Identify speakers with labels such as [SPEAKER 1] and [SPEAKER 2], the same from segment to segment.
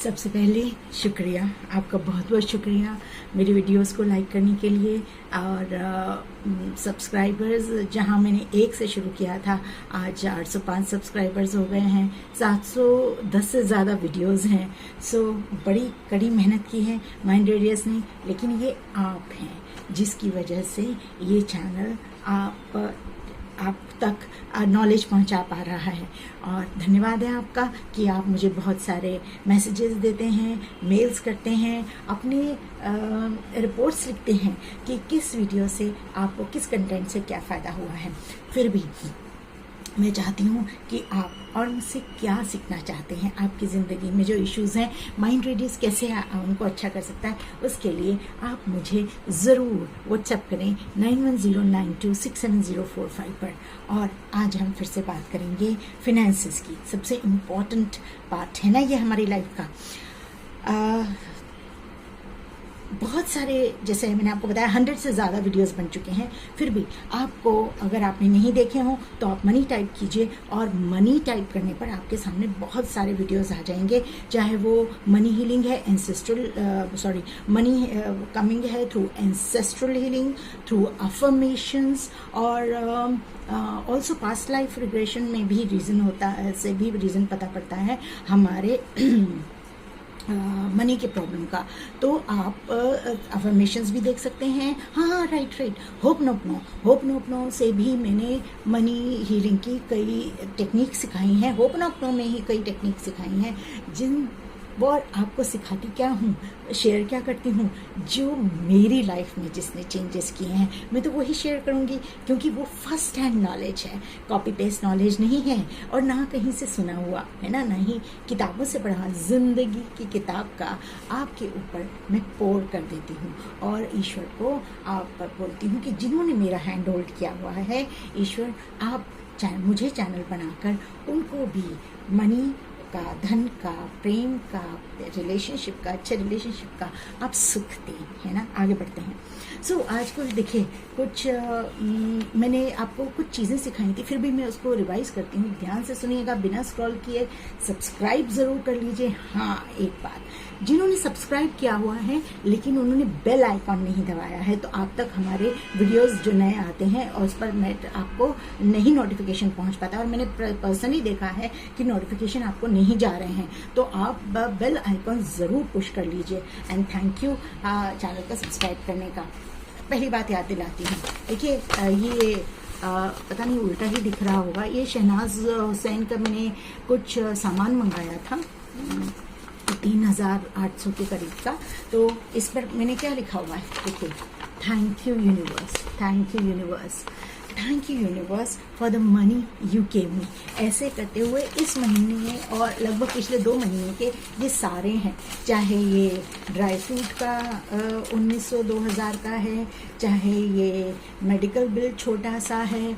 [SPEAKER 1] सबसे पहले शुक्रिया, आपका बहुत बहुत शुक्रिया मेरी वीडियोस को लाइक करने के लिए। और सब्सक्राइबर्स जहां मैंने 1 से शुरू किया था, आज 805 सब्सक्राइबर्स हो गए हैं। 710 से ज़्यादा वीडियोस हैं। सो बड़ी कड़ी मेहनत की है माइंड रेडियस ने, लेकिन ये आप हैं जिसकी वजह से ये चैनल आप तक नॉलेज पहुंचा पा रहा है। और धन्यवाद है आपका कि आप मुझे बहुत सारे मैसेजेस देते हैं, मेल्स करते हैं, अपने रिपोर्ट्स लिखते हैं कि किस वीडियो से आपको, किस कंटेंट से क्या फ़ायदा हुआ है। फिर भी मैं चाहती हूँ कि आप और मुझसे क्या सीखना चाहते हैं, आपकी ज़िंदगी में जो इश्यूज़ हैं, माइंड रेडियस कैसे उनको अच्छा कर सकता है, उसके लिए आप मुझे ज़रूर व्हाट्सएप करें 9109267045 पर। और आज हम फिर से बात करेंगे फिनेंसेस की। सबसे इम्पॉर्टेंट पार्ट है ना ये हमारी लाइफ का। बहुत सारे, जैसे मैंने आपको बताया, 100 से ज़्यादा वीडियोस बन चुके हैं। फिर भी आपको, अगर आपने नहीं देखे हों तो आप मनी टाइप कीजिए, और मनी टाइप करने पर आपके सामने बहुत सारे वीडियोस आ जाएंगे। चाहे वो मनी हीलिंग है, मनी कमिंग है through ancestral healing, through affirmations, और ऑल्सो पास्ट लाइफ रिग्रेशन में भी रीज़न होता है, से भी रीज़न पता पड़ता है हमारे मनी के प्रॉब्लम का। तो आप अफर्मेशंस भी देख सकते हैं। हाँ, राइट। होप नोपनो से भी मैंने मनी हीलिंग की कई टेक्निक सिखाई हैं। होप नोपनो में ही कई टेक्निक सिखाई हैं, जिन और आपको सिखाती क्या हूँ, शेयर क्या करती हूँ, जो मेरी लाइफ में जिसने चेंजेस किए हैं, मैं तो वही शेयर करूँगी, क्योंकि वो फर्स्ट हैंड नॉलेज है, कॉपी पेस्ट नॉलेज नहीं है, और ना कहीं से सुना हुआ है ना ही किताबों से पढ़ा। जिंदगी की किताब का आपके ऊपर मैं पोर कर देती हूँ, और ईश्वर को आप पर बोलती हूँ कि जिन्होंने मेरा हैंड होल्ड किया हुआ है, ईश्वर आप मुझे चैनल बनाकर उनको भी मनी का, धन का, प्रेम का, रिलेशनशिप का, अच्छे रिलेशनशिप का आप सुख दें, है ना। आगे बढ़ते हैं। आज कुछ देखिए, कुछ मैंने आपको कुछ चीज़ें सिखाई थी, फिर भी मैं उसको रिवाइज करती हूँ। ध्यान से सुनिएगा, बिना स्क्रॉल किए सब्सक्राइब ज़रूर कर लीजिए। हाँ, एक बात, जिन्होंने सब्सक्राइब किया हुआ है लेकिन उन्होंने बेल आइकॉन नहीं दबाया है, तो आप तक हमारे वीडियोस जो नए आते हैं और उस पर मैं आपको नहीं नोटिफिकेशन पहुंच पाता, और मैंने पर्सनली देखा है कि नोटिफिकेशन आपको नहीं जा रहे हैं, तो आप बेल आइकॉन ज़रूर पुश कर लीजिए। एंड थैंक यू चैनल को सब्सक्राइब करने का। पहली बात याद दिलाती हूँ, देखिए ये पता नहीं उल्टा ही दिख रहा होगा, ये शहनाज हुसैन का मैंने कुछ सामान मंगाया था 3800 के करीब का। तो इस पर मैंने क्या लिखा हुआ है, देखिए, thank you universe for the money you gave me. ऐसे करते हुए इस महीने और लगभग पिछले 2 महीने के ये सारे हैं, चाहे ये ड्राई फ्रूट का 1900-2000 का है, चाहे ये मेडिकल बिल छोटा सा है,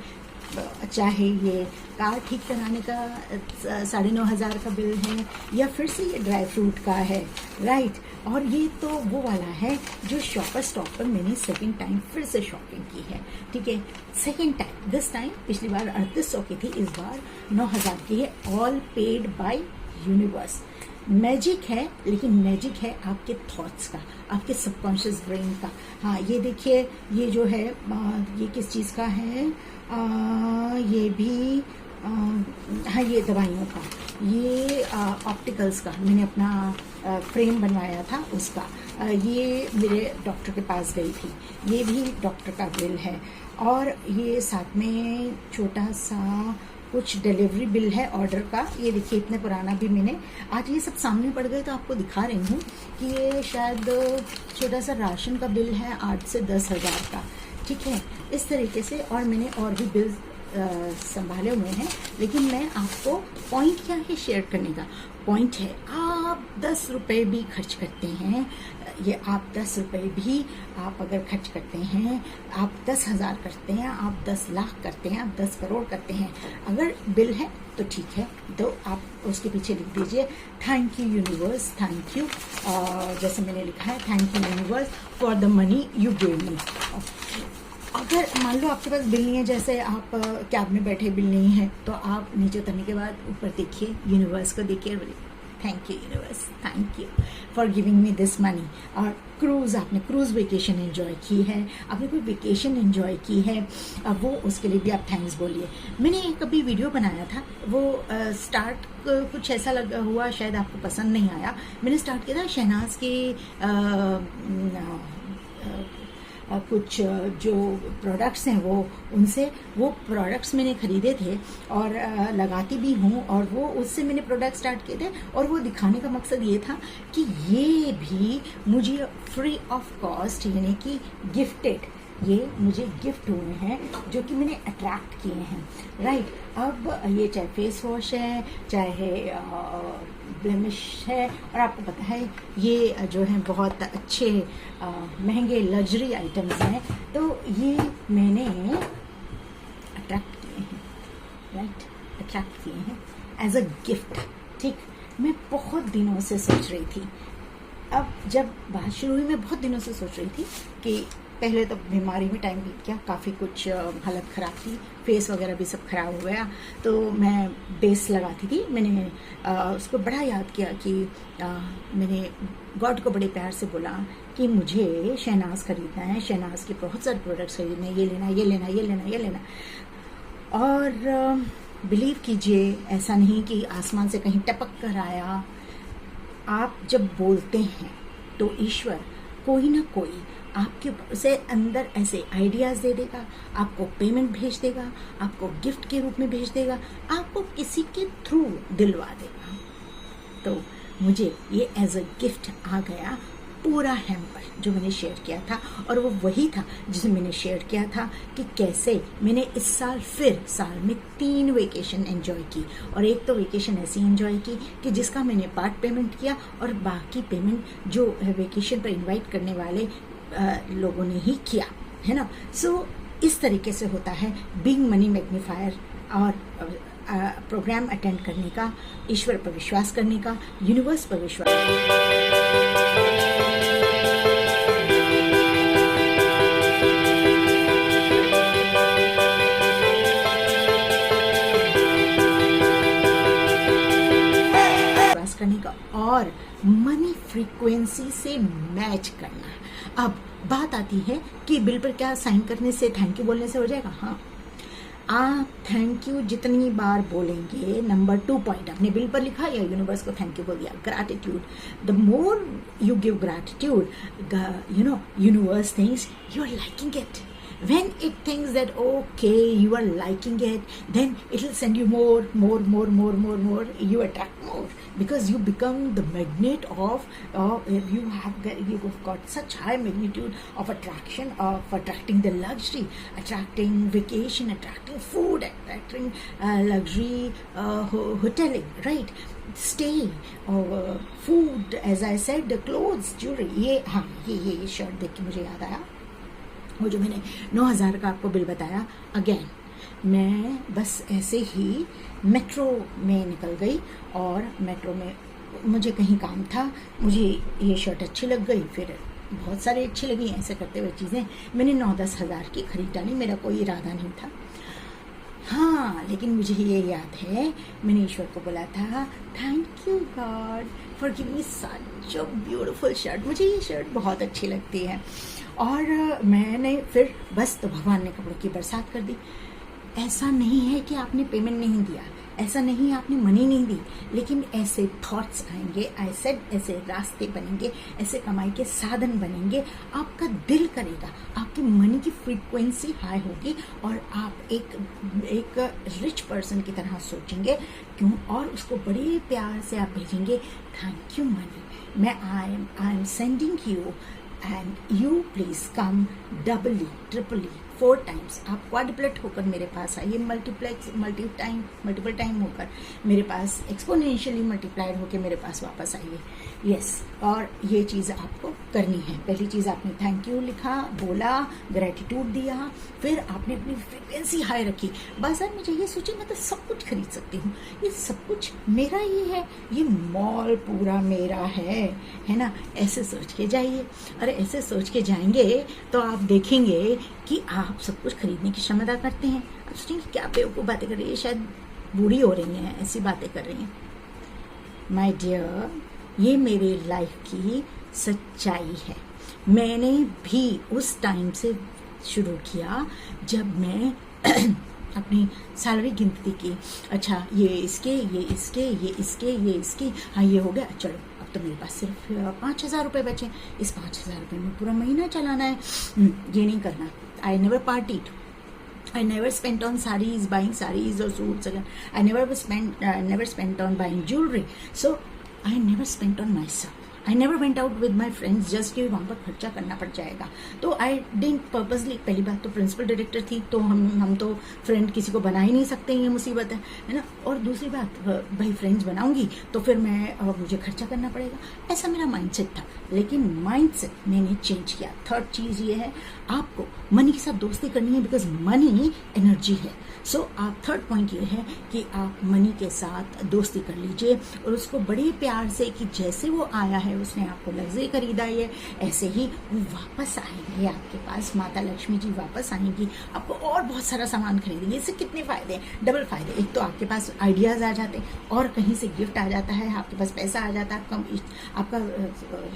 [SPEAKER 1] चाहे ये कार ठीक कराने का 9,500 का बिल है, या फिर से ये ड्राई फ्रूट का है, राइट। और ये तो वो वाला है जो शॉपर स्टॉप पर मैंने सेकंड टाइम फिर से शॉपिंग की है, ठीक है। सेकंड टाइम, दिस टाइम, पिछली बार 3800 की थी, इस बार 9,000 की है। All paid by universe. Magic है, लेकिन मैजिक है आपके थॉट्स का, आपके सबकॉन्शियस ब्रेन का। हाँ, ये देखिए, ये जो है ये किस चीज़ का है, ये भी हाँ, ये दवाइयों का, ये ऑप्टिकल्स का, मैंने अपना फ्रेम बनवाया था उसका। ये मेरे डॉक्टर के पास गई थी, ये भी डॉक्टर का बिल है। और ये साथ में छोटा सा कुछ डिलीवरी बिल है ऑर्डर का। ये देखिए, इतने पुराना भी मैंने, आज ये सब सामने पड़ गए तो आपको दिखा रही हूँ कि ये शायद छोटा सा राशन का बिल है 8 से 10,000 का, ठीक है। इस तरीके से, और मैंने और भी बिल संभाले हुए हैं, लेकिन मैं आपको पॉइंट क्या है शेयर करने का, पॉइंट है आप 10 रुपये भी खर्च करते हैं, ये आप 10 रुपये भी आप अगर खर्च करते हैं, आप 10,000 करते हैं, आप 10 लाख करते हैं, आप 10 करोड़ करते हैं, अगर बिल है तो ठीक है, तो आप उसके पीछे लिख दीजिए thank you universe, thank you, जैसे मैंने लिखा है, thank you universe for the money you gave me. अगर मान लो आपके पास बिल नहीं है, जैसे आप कैब में बैठे बिल नहीं है, तो आप नीचे उतरने के बाद ऊपर देखिए, यूनिवर्स को देखिए, thank you universe, thank you for giving me this money. और क्रूज़, आपने क्रूज़ वेकेशन एंजॉय की है, आपने कोई वेकेशन एंजॉय की है, अब वो उसके लिए भी आप थैंक्स बोलिए। मैंने एक अभी वीडियो बनाया था, वो स्टार्ट कुछ ऐसा लगा हुआ, शायद आपको पसंद नहीं आया। मैंने स्टार्ट किया था शहनाज के कुछ जो प्रोडक्ट्स हैं वो प्रोडक्ट्स मैंने ख़रीदे थे और लगाती भी हूँ, और वो उससे मैंने प्रोडक्ट स्टार्ट किए थे। और वो दिखाने का मकसद ये था कि ये भी मुझे फ्री ऑफ कॉस्ट, यानी कि गिफ्टेड, ये मुझे गिफ्ट हुए हैं जो कि मैंने अट्रैक्ट किए हैं, राइट। अब ये चाहे फेस वॉश है, चाहे ब्लेमिश है, और आपको पता है ये जो है बहुत अच्छे महंगे लग्जरी आइटम्स हैं, तो ये मैंने अट्रैक्ट किए हैं, राइट, अट्रैक्ट किए हैं एज अ गिफ्ट, ठीक। मैं बहुत दिनों से सोच रही थी, अब जब बात शुरू हुई मैं बहुत दिनों से सोच रही थी कि पहले तो बीमारी में टाइम बीत गया, काफ़ी कुछ हालत ख़राब थी, फेस वगैरह भी सब ख़राब हो गया, तो मैं बेस लगाती थी। मैंने उसको बड़ा याद किया कि मैंने गॉड को बड़े प्यार से बोला कि मुझे शहनाज ख़रीदना है, शहनाज के बहुत सारे प्रोडक्ट्स खरीदने हैं, ये लेना ये लेना ये लेना ये लेना। और बिलीव कीजिए, ऐसा नहीं कि आसमान से कहीं टपक कर आया। आप जब बोलते हैं तो ईश्वर कोई ना कोई आपके से अंदर ऐसे आइडियाज़ दे देगा, आपको पेमेंट भेज देगा, आपको गिफ्ट के रूप में भेज देगा, आपको किसी के थ्रू दिलवा देगा। तो मुझे ये एज अ गिफ्ट आ गया पूरा हैम्पर जो मैंने शेयर किया था, और वो वही था जिसे मैंने शेयर किया था कि कैसे मैंने इस साल फिर साल में 3 वेकेशन एंजॉय की। और एक तो वेकेशन ऐसी एंजॉय की कि जिसका मैंने पार्ट पेमेंट किया, और बाकी पेमेंट जो वेकेशन पर इनवाइट करने वाले लोगों ने ही किया, है ना। सो इस तरीके से होता है बिग मनी मैग्नीफायर, और प्रोग्राम अटेंड करने का, ईश्वर पर विश्वास करने का, यूनिवर्स पर विश्वास। करने का और मनी फ्रीक्वेंसी से मैच करना। अब बात आती है कि बिल पर क्या साइन करने से, थैंक यू बोलने से हो जाएगा? हाँ, आप थैंक यू जितनी बार बोलेंगे, नंबर 2 पॉइंट आपने बिल पर लिखा या यूनिवर्स को थैंक यू बोल दिया, gratitude, the more you give gratitude, universe thinks you are liking it. When it thinks that okay, you are liking it, then it will send you more. You attract more because you become the magnet of. You've got such high magnitude of attraction, of attracting the luxury, attracting vacation, attracting food, attracting luxury hoteling, right? Stay, food, as I said, the clothes, jewelry. ये shirt देख के मुझे याद आया, वो जो मैंने 9,000 का आपको बिल बताया। अगेन मैं बस ऐसे ही मेट्रो में निकल गई, और मेट्रो में मुझे कहीं काम था, मुझे ये शर्ट अच्छी लग गई, फिर बहुत सारी अच्छी लगी, ऐसे करते हुए चीज़ें मैंने 9-10 हज़ार की खरीद डाली। मेरा कोई इरादा नहीं था। हाँ, लेकिन मुझे ये याद है मैंने ईश्वर को बोला था, thank you God for giving me such a beautiful shirt. मुझे ये शर्ट बहुत अच्छी लगती है। और मैंने फिर बस तो भगवान ने कपड़ों की बरसात कर दी। ऐसा नहीं है कि आपने पेमेंट नहीं दिया, ऐसा नहीं आपने मनी नहीं दी, लेकिन ऐसे थॉट्स आएंगे, ऐसे रास्ते बनेंगे, ऐसे कमाई के साधन बनेंगे, आपका दिल करेगा, आपकी मनी की फ्रीक्वेंसी हाई होगी, और आप एक रिच पर्सन की तरह सोचेंगे, क्यों, और उसको बड़े प्यार से आप भेजेंगे, थैंक यू मनी, मैं I am sending you, and you please come doubly, triply, 4 times. आप क्वाड्रुप्लेट होकर मेरे पास आइए, मल्टीपल टाइम होकर मेरे पास, एक्सपोनेंशियली मल्टीप्लाइड होकर मेरे पास वापस आइए। यस, और ये चीज़ आपको करनी है। पहली चीज़ आपने थैंक यू लिखा, बोला, ग्रेटिट्यूड दिया, फिर आपने अपनी फ्रिक्वेंसी हाई रखी। बाजार में जाइए, सोचिए मैं तो सब कुछ खरीद सकती हूँ, ये सब कुछ मेरा ही है, ये मॉल पूरा मेरा है ना। ऐसे सोच के जाइए, और ऐसे सोच के जाएंगे तो आप देखेंगे कि आप सब कुछ खरीदने की क्षमता करते हैं। आप सोचेंगे क्या बेवकूफ़ बातें कर रही है, शायद बूढ़ी हो रही हैं, ऐसी बातें कर रही हैं। माय डियर, ये मेरे लाइफ की सच्चाई है। मैंने भी उस टाइम से शुरू किया जब मैं अपनी सैलरी गिनती की। अच्छा, ये इसके, ये इसके, ये इसके, ये इसके, हाँ ये हो गया, चलो अब तो मेरे पास सिर्फ 5,000 रुपये बचे, इस 5,000 रुपये में पूरा महीना चलाना है। ये नहीं करना। I never partied, I never spent on sarees, buying sarees or suits again. I never spent on buying jewelry. So I never spent on myself. I never went out with my friends just कि वहाँ पर खर्चा करना पड़ जाएगा। तो I didn't purposely, पहली बात तो प्रिंसिपल डायरेक्टर थी, तो हम तो फ्रेंड किसी को बना ही नहीं सकते, ये मुसीबत है ना। और दूसरी बात, भाई फ्रेंड्स बनाऊंगी तो फिर मुझे खर्चा करना पड़ेगा, ऐसा मेरा माइंडसेट था। लेकिन माइंडसेट मैंने चेंज किया। थर्ड चीज़ ये है, आपको मनी के साथ दोस्ती करनी है, बिकॉज मनी एनर्जी है। सो आप थर्ड पॉइंट ये है कि आप मनी के साथ दोस्ती कर लीजिए और उसको बड़े प्यार से, कि जैसे वो आया है, उसने आपको लग्जरी खरीदा है, ऐसे ही वो वापस आएंगे आपके पास। माता लक्ष्मी जी वापस आएंगी, आपको और बहुत सारा सामान खरीदेंगे। इससे कितने फायदे हैं? डबल फायदे। एक तो आपके पास आइडियाज आ जाते हैं, और कहीं से गिफ्ट आ जाता है, आपके पास पैसा आ जाता है, आपका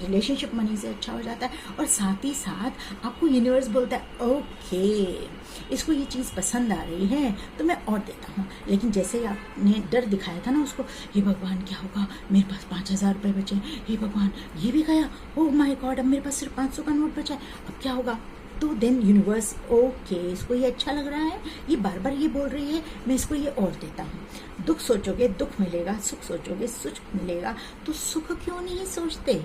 [SPEAKER 1] रिलेशनशिप मनी से अच्छा हो जाता है, और साथ ही साथ आपको यूनिवर्स बोलता है ओके इसको ये चीज़ पसंद आ रही है तो मैं और देता हूँ। लेकिन जैसे ही आपने डर दिखाया था ना उसको, ये भगवान क्या होगा, मेरे पास 5,000 रुपये बचे, ये भगवान ये भी गया, ओह माय गॉड अब मेरे पास सिर्फ 500 का नोट बचा है, अब क्या होगा। तो देन यूनिवर्स ओके इसको ये अच्छा लग रहा है, ये बार बार ये बोल रही है, मैं इसको ये और देता हूँ। दुख सोचोगे दुख मिलेगा, सुख सोचोगे सुख मिलेगा। तो सुख क्यों नहीं सोचते?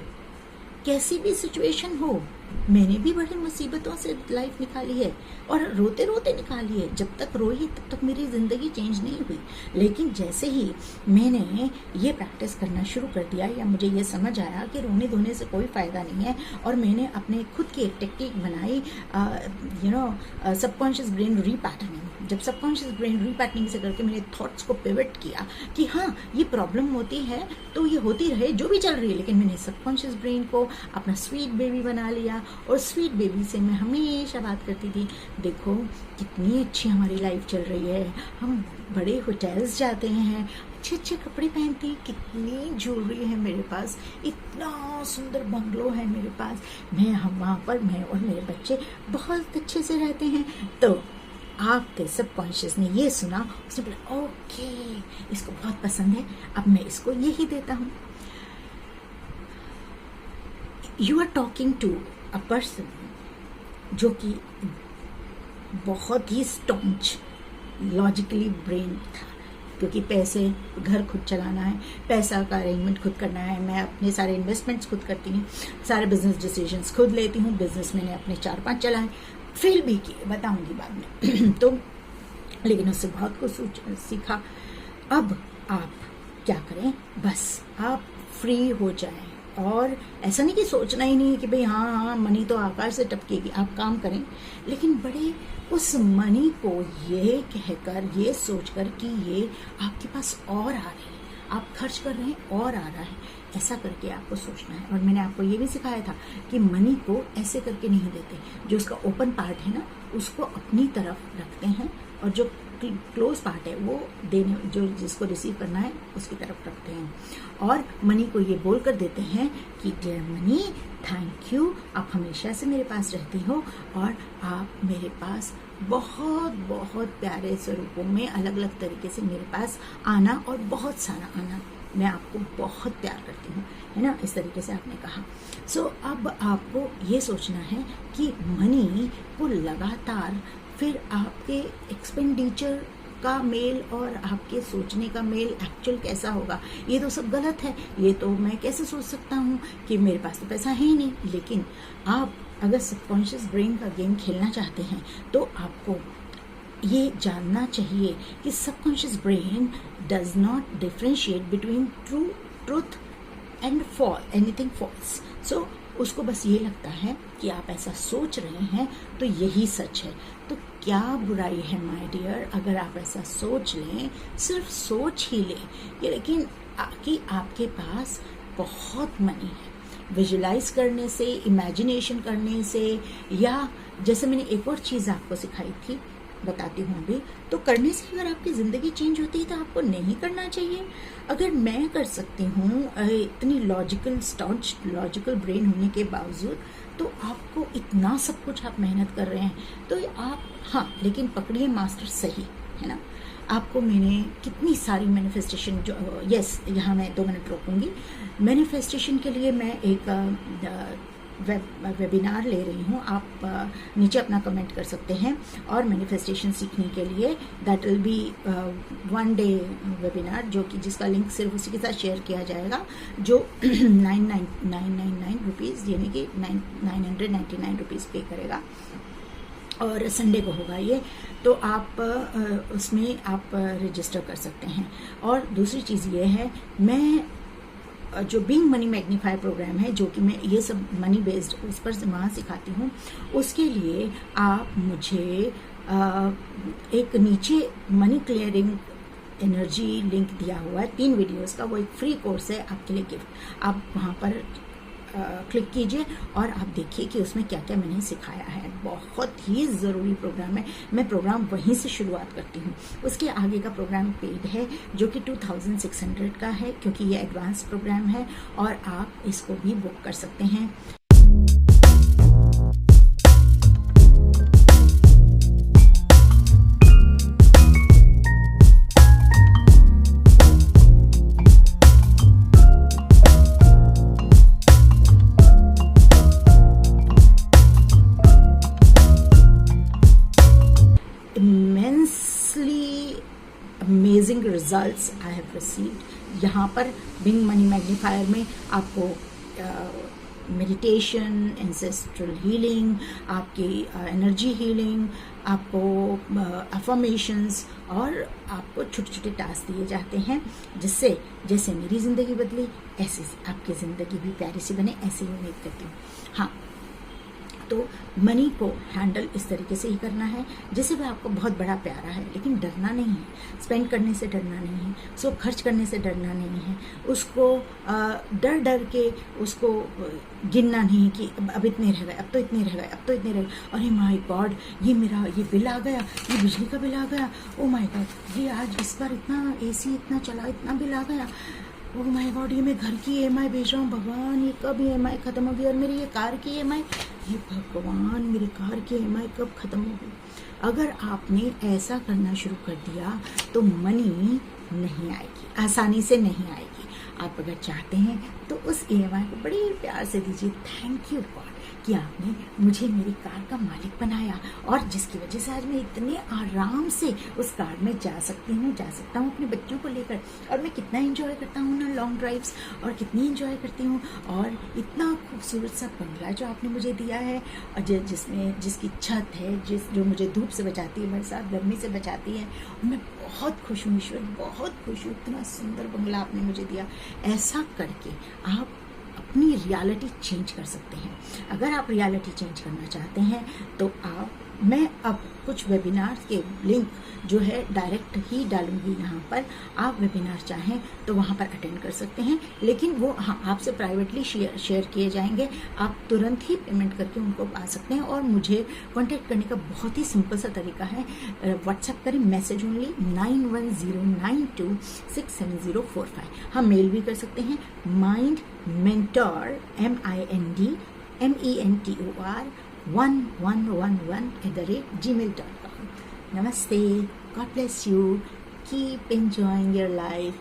[SPEAKER 1] कैसी भी सिचुएशन हो, मैंने भी बड़ी मुसीबतों से लाइफ निकाली है, और रोते रोते निकाली है। जब तक रोई तब तक मेरी ज़िंदगी चेंज नहीं हुई। लेकिन जैसे ही मैंने ये प्रैक्टिस करना शुरू कर दिया, या मुझे ये समझ आया कि रोने धोने से कोई फ़ायदा नहीं है, और मैंने अपने खुद की एक टेक्निक बनाई, सबकॉन्शियस ब्रेन रीपैटर्निंग। जब सबकॉन्शियस ब्रेन रीपैटर्निंग से करके मैंने थॉट्स को पिवट किया कि हाँ ये प्रॉब्लम होती है तो ये होती रहे, जो भी चल रही है, लेकिन मैंने सबकॉन्शियस ब्रेन को अपना स्वीट बेबी बना लिया। और स्वीट बेबी से मैं हमेशा बात करती थी, देखो कितनी अच्छी हमारी लाइफ चल रही है, हम बड़े होटल्स जाते हैं, अच्छे अच्छे कपड़े पहनते हैं, कितनी ज्वेलरी है मेरे पास, इतना सुंदर बंगलो है मेरे पास, हम वहाँ पर मैं और मेरे बच्चे बहुत अच्छे से रहते हैं। तो आपके सबकॉन्शियस ने ये सुना, उसने बोला ओके इसको बहुत पसंद है, अब मैं इसको यही देता हूँ। You are talking to a person जो कि बहुत ही स्टॉन्च लॉजिकली ब्रेन था, क्योंकि पैसे, घर खुद चलाना है, पैसा का अरेंजमेंट खुद करना है, मैं अपने सारे इन्वेस्टमेंट्स खुद करती हूँ, सारे बिजनेस डिसीजंस खुद लेती हूँ। बिजनेस मैंने अपने 4-5 चलाए, फेल भी किए, बताऊंगी बाद में तो लेकिन उससे बहुत कुछ सीखा। अब आप क्या करें, बस आप फ्री हो जाएं, और ऐसा नहीं कि सोचना ही नहीं है कि भाई हाँ मनी तो आकाश से टपकेगी, आप काम करें, लेकिन बड़े उस मनी को ये कहकर, ये सोचकर कि ये आपके पास और आ रही है, आप खर्च कर रहे हैं और आ रहा है, ऐसा करके आपको सोचना है। और मैंने आपको ये भी सिखाया था कि मनी को ऐसे करके नहीं देते, जो उसका ओपन पार्ट है ना उसको अपनी तरफ रखते हैं, और जो क्लोज पार्ट है वो देने, जो जिसको रिसीव करना है उसकी तरफ रखते हैं। और मनी को ये बोल कर देते हैं कि डियर मनी थैंक यू, आप हमेशा से मेरे पास रहती हो, और आप मेरे पास बहुत बहुत प्यारे स्वरूपों में अलग अलग तरीके से मेरे पास आना, और बहुत सारा आना, मैं आपको बहुत प्यार करती हूँ, है ना, इस तरीके से आपने कहा। सो अब आपको ये सोचना है कि मनी को लगातार फिर आपके एक्सपेंडिचर का मेल और आपके सोचने का मेल एक्चुअल कैसा होगा, ये तो सब गलत है। ये तो मैं कैसे सोच सकता हूँ कि मेरे पास तो पैसा है ही नहीं। लेकिन आप अगर सबकॉन्शियस ब्रेन का गेम खेलना चाहते हैं तो आपको ये जानना चाहिए कि subconscious brain does not differentiate between truth and anything false. So उसको बस ये लगता है कि आप ऐसा सोच रहे हैं तो यही सच है। तो क्या बुराई है माय डियर अगर आप ऐसा सोच लें, सिर्फ सोच ही लें, लेकिन कि आपके पास बहुत मनी है। विजुलाइज करने से, इमेजिनेशन करने से, या जैसे मैंने एक और चीज़ आपको सिखाई थी बताती हूँ अभी। तो करने से अगर आपकी ज़िंदगी चेंज होती है तो आपको नहीं करना चाहिए। अगर मैं कर सकती हूँ इतनी लॉजिकल ब्रेन होने के बावजूद, तो आपको इतना सब कुछ आप मेहनत कर रहे हैं तो आप, हाँ लेकिन पकड़िए मास्टर सही, है ना। आपको मैंने कितनी सारी मैनिफेस्टेशन जो, यस यहाँ मैं 2 मिनट रोकूंगी। मैनिफेस्टेशन के लिए मैं एक वेबिनार ले रही हूँ, आप नीचे अपना कमेंट कर सकते हैं। और मैनिफेस्टेशन सीखने के लिए that will be 1 day webinar, जो कि जिसका लिंक सिर्फ उसी के साथ शेयर किया जाएगा, जो 999 रुपीज़ यानी कि 999 रुपीज़ पे करेगा, और संडे को होगा ये। तो आप उसमें आप रजिस्टर कर सकते हैं। और दूसरी चीज़ ये है, मैं जो बीइंग मनी मैग्नीफायर प्रोग्राम है, जो कि मैं ये सब मनी बेस्ड उस पर वहाँ सिखाती हूँ, उसके लिए आप मुझे एक नीचे मनी क्लियरिंग एनर्जी लिंक दिया हुआ है 3 वीडियोस का, वो एक फ्री कोर्स है आपके लिए गिफ्ट। आप वहाँ पर क्लिक कीजिए और आप देखिए कि उसमें क्या क्या मैंने सिखाया है। बहुत ही ज़रूरी प्रोग्राम है, मैं प्रोग्राम वहीं से शुरुआत करती हूँ। उसके आगे का प्रोग्राम पेड है, जो कि 2600 का है, क्योंकि ये एडवांस प्रोग्राम है, और आप इसको भी बुक कर सकते हैं। Amazing results I have received. यहाँ पर बीइंग मनी मैग्नीफायर में आपको मेडिटेशन, एंसेस्ट्रल हीलिंग, आपकी एनर्जी हीलिंग, आपको अफर्मेशंस, और आपको छोटे छोटे टास्क दिए जाते हैं, जिससे जैसे मेरी ज़िंदगी बदली ऐसे आपकी ज़िंदगी भी प्यारी सी बने, ऐसे ही उम्मीद करती हूँ। हाँ, तो मनी को हैंडल इस तरीके से ही करना है जैसे वह आपको बहुत बड़ा प्यारा है, लेकिन डरना नहीं है, स्पेंड करने से डरना नहीं है, उसको खर्च करने से डरना नहीं है, उसको डर डर के उसको गिनना नहीं कि अब इतने रह गए, अब तो इतने रह गए, अब तो इतने रह गए, अरे माय गॉड ये मेरा ये बिल आ गया, ये बिजली का बिल आ गया, ओ माय गॉड ये आज इस बार इतना एसी इतना चला, इतना बिल आ गया, ओह माय गॉड ये मैं घर की EMI भेज रहा हूँ, भगवान ये कब EMI ख़त्म होगी, और मेरी ये कार की EMI, ये भगवान मेरी कार की EMI कब ख़त्म होगी। अगर आपने ऐसा करना शुरू कर दिया तो मनी नहीं आएगी, आसानी से नहीं आएगी। आप अगर चाहते हैं तो उस EMI को बड़े प्यार से दीजिए, थैंक यू गॉड कि आपने मुझे मेरी कार का मालिक बनाया, और जिसकी वजह से आज मैं इतने आराम से उस कार में जा सकता हूँ अपने बच्चों को लेकर। और मैं कितना एंजॉय करता हूँ ना लॉन्ग ड्राइव्स, और कितनी एंजॉय करती हूँ। और इतना खूबसूरत सा बंगला जो आपने मुझे दिया है, और जिसकी छत है, जो मुझे धूप से बचाती है, बरसात गर्मी से बचाती है, और मैं बहुत खुश हूँ ईश्वर, बहुत खुश हूँ, इतना सुंदर बंगला आपने मुझे दिया। ऐसा करके आप अपनी रियलिटी चेंज कर सकते हैं। अगर आप रियलिटी चेंज करना चाहते हैं तो मैं अब कुछ वेबिनार के लिंक जो है डायरेक्ट ही डालूंगी यहाँ पर। आप वेबिनार चाहें तो वहाँ पर अटेंड कर सकते हैं, लेकिन वो हाँ आपसे प्राइवेटली शेयर किए जाएंगे। आप तुरंत ही पेमेंट करके उनको पा सकते हैं। और मुझे कांटेक्ट करने का बहुत ही सिंपल सा तरीका है, व्हाट्सएप करें, मैसेज ओनली 9109267045। हम मेल भी कर सकते हैं, mind mentor MINDMENTOR 1111@gmail.com. Namaste. God bless you. Keep enjoying your life.